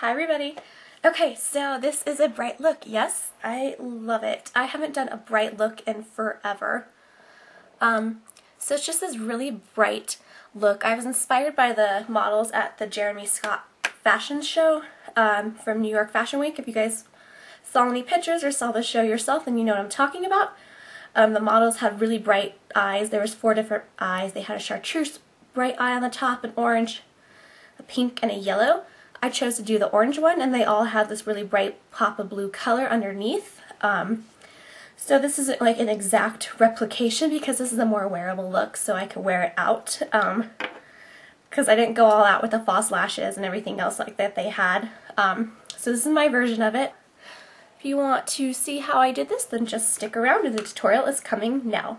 Hi everybody. Okay, so this is a bright look. Yes, I love it. I haven't done a bright look in forever. So it's just this really bright look. I was inspired by the models at the Jeremy Scott fashion show from New York Fashion Week. If you guys saw any pictures or saw the show yourself, then you know what I'm talking about. The models had really bright eyes. There was 4 different eyes. They had a chartreuse bright eye on the top, an orange, a pink, and a yellow. I chose to do the orange one, and they all had this really bright pop of blue color underneath. So this isn't like an exact replication because this is a more wearable look, so I could wear it out. Because I didn't go all out with the false lashes and everything else like that they had. So this is my version of it. If you want to see how I did this, then just stick around and the tutorial is coming now.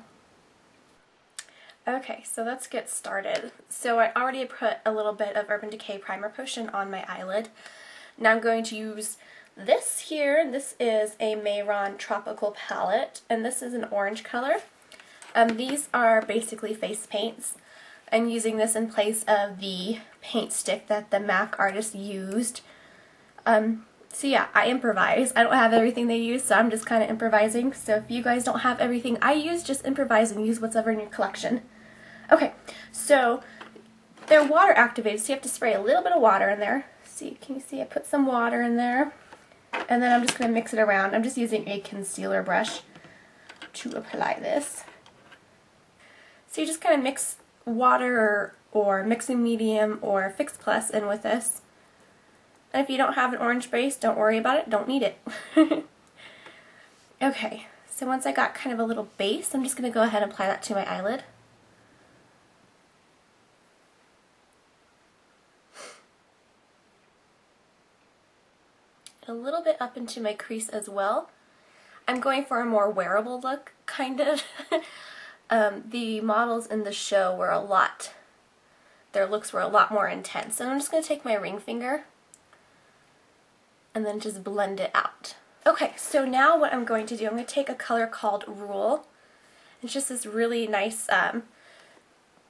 Okay, so let's get started. So I already put a little bit of Urban Decay Primer Potion on my eyelid. Now I'm going to use this here. This is a Mehron Tropical Palette, and this is an orange color. These are basically face paints. I'm using this in place of the paint stick that the MAC artist used. So yeah, I improvise. I don't have everything they use, so I'm just kind of improvising. So if you guys don't have everything I use, just improvise and use whatever in your collection. Okay, so they're water activated, so you have to spray a little bit of water in there. See, can you see I put some water in there? And then I'm just going to mix it around. I'm just using a concealer brush to apply this. So you just kind of mix water or mixing medium or Fix Plus in with this. And if you don't have an orange base, don't worry about it. Don't need it. Okay, so once I got kind of a little base, I'm just going to go ahead and apply that to my eyelid. A little bit up into my crease as well. I'm going for a more wearable look, kind of. The models in the show were their looks were a lot more intense. So I'm just going to take my ring finger and then just blend it out. Okay, so now what I'm going to do, I'm going to take a color called Rule. It's just this really nice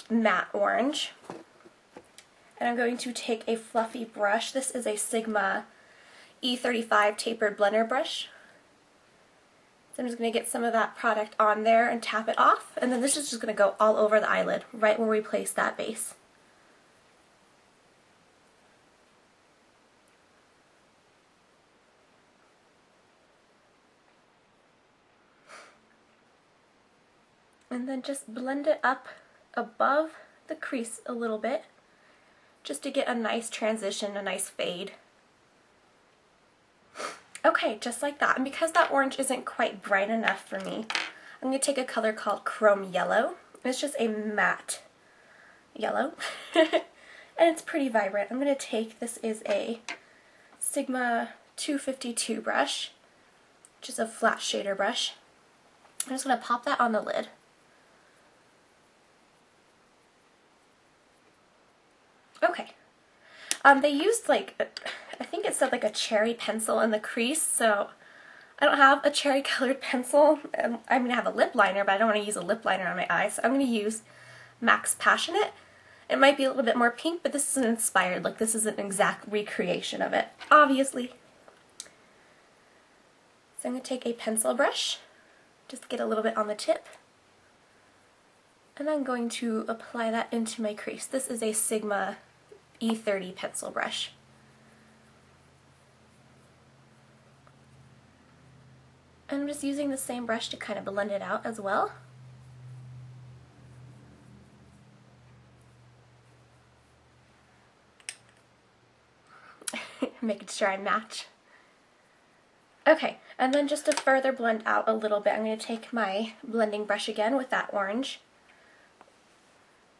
matte orange. And I'm going to take a fluffy brush. This is a Sigma E35 tapered blender brush. So I'm just going to get some of that product on there and tap it off, and then this is just going to go all over the eyelid, right where we place that base. And then just blend it up above the crease a little bit, just to get a nice transition, a nice fade. Okay, just like that. And because that orange isn't quite bright enough for me, I'm going to take a color called Chrome Yellow. It's just a matte yellow. And it's pretty vibrant. I'm going to take, this is a Sigma 252 brush, which is a flat shader brush. I'm just going to pop that on the lid. Okay. They used I think it said like a cherry pencil in the crease, so I don't have a cherry colored pencil. I mean, I have a lip liner, but I don't want to use a lip liner on my eye, so I'm going to use MAC's Passionate. It might be a little bit more pink, but this is an inspired look. This is an exact recreation of it, obviously. So I'm going to take a pencil brush, just get a little bit on the tip, and I'm going to apply that into my crease. This is a Sigma E30 pencil brush. I'm just using the same brush to kind of blend it out as well. Making sure I match. Okay, and then just to further blend out a little bit, I'm going to take my blending brush again with that orange.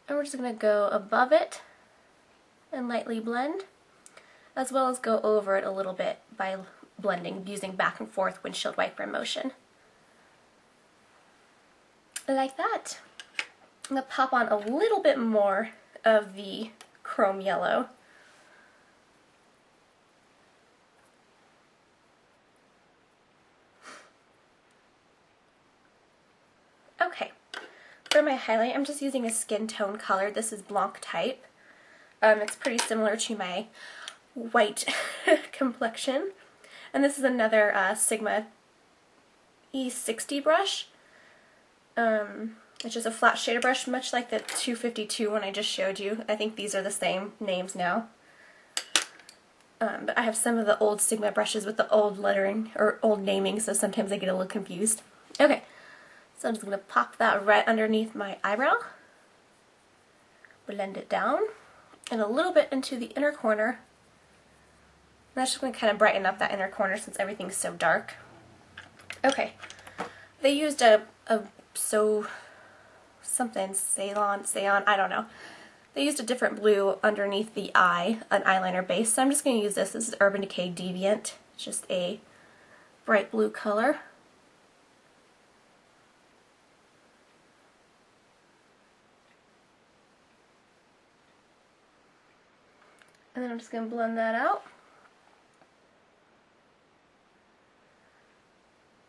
And we're just going to go above it and lightly blend, as well as go over it a little bit by blending using back and forth windshield wiper motion. Like that. I'm going to pop on a little bit more of the Chrome Yellow. Okay, for my highlight I'm just using a skin tone color. This is Blanc type. It's pretty similar to my white complexion. And this is another Sigma E60 brush. It's just a flat shader brush, much like the 252 one I just showed you. I think these are the same names now. But I have some of the old Sigma brushes with the old lettering, or old naming, so sometimes I get a little confused. Okay, so I'm just going to pop that right underneath my eyebrow. Blend it down, and a little bit into the inner corner. And that's just going to kind of brighten up that inner corner since everything's so dark. Okay, they used Ceylon, I don't know. They used a different blue underneath the eye, an eyeliner base, so I'm just going to use this. This is Urban Decay Deviant. It's just a bright blue color. And then I'm just going to blend that out.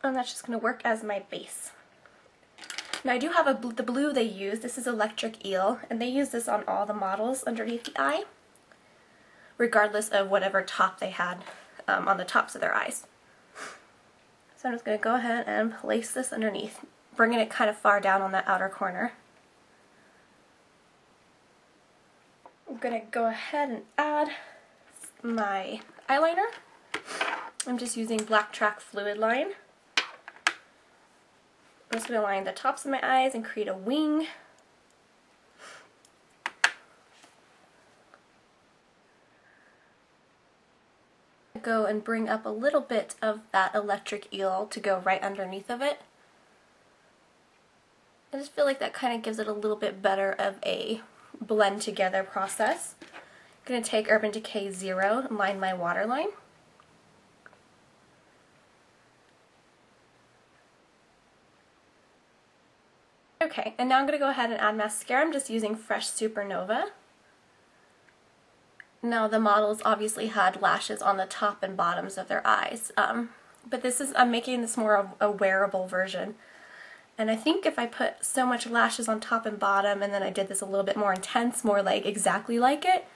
And that's just going to work as my base. Now I do have the blue they use. This is Electric Eel, and they use this on all the models underneath the eye, regardless of whatever top they had on the tops of their eyes. So I'm just going to go ahead and place this underneath, bringing it kind of far down on that outer corner. I'm going to go ahead and add my eyeliner. I'm just using Blacktrack Fluidline. I'm just going to line the tops of my eyes and create a wing. Go and bring up a little bit of that Electric Eel to go right underneath of it. I just feel like that kind of gives it a little bit better of a blend together process. I'm going to take Urban Decay 0 and line my waterline. Okay, and now I'm going to go ahead and add mascara. I'm just using Fresh Supernova. Now the models obviously had lashes on the top and bottoms of their eyes, but I'm making this more of a wearable version. And I think if I put so much lashes on top and bottom and then I did this a little bit more intense, more like exactly like it,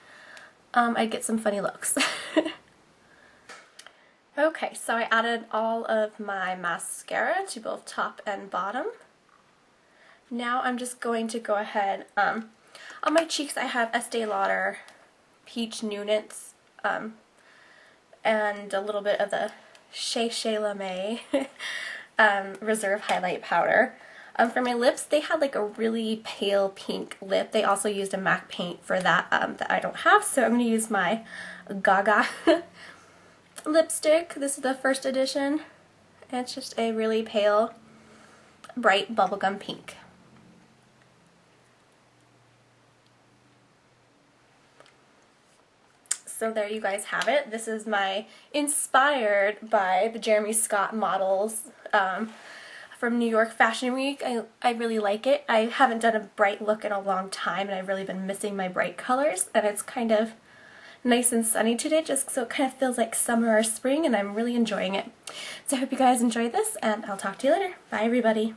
I'd get some funny looks. Okay, so I added all of my mascara to both top and bottom. Now I'm just going to go ahead, on my cheeks I have Estee Lauder Peach Nunace, and a little bit of the chez Reserve Highlight Powder. For my lips, they had like a really pale pink lip. They also used a MAC paint for that that I don't have, so I'm going to use my Gaga lipstick. This is the first edition, and it's just a really pale, bright bubblegum pink. So there you guys have it. This is my inspired by the Jeremy Scott models from New York Fashion Week. I really like it. I haven't done a bright look in a long time, and I've really been missing my bright colors, and it's kind of nice and sunny today, just so it kind of feels like summer or spring, and I'm really enjoying it. So I hope you guys enjoyed this, and I'll talk to you later. Bye everybody.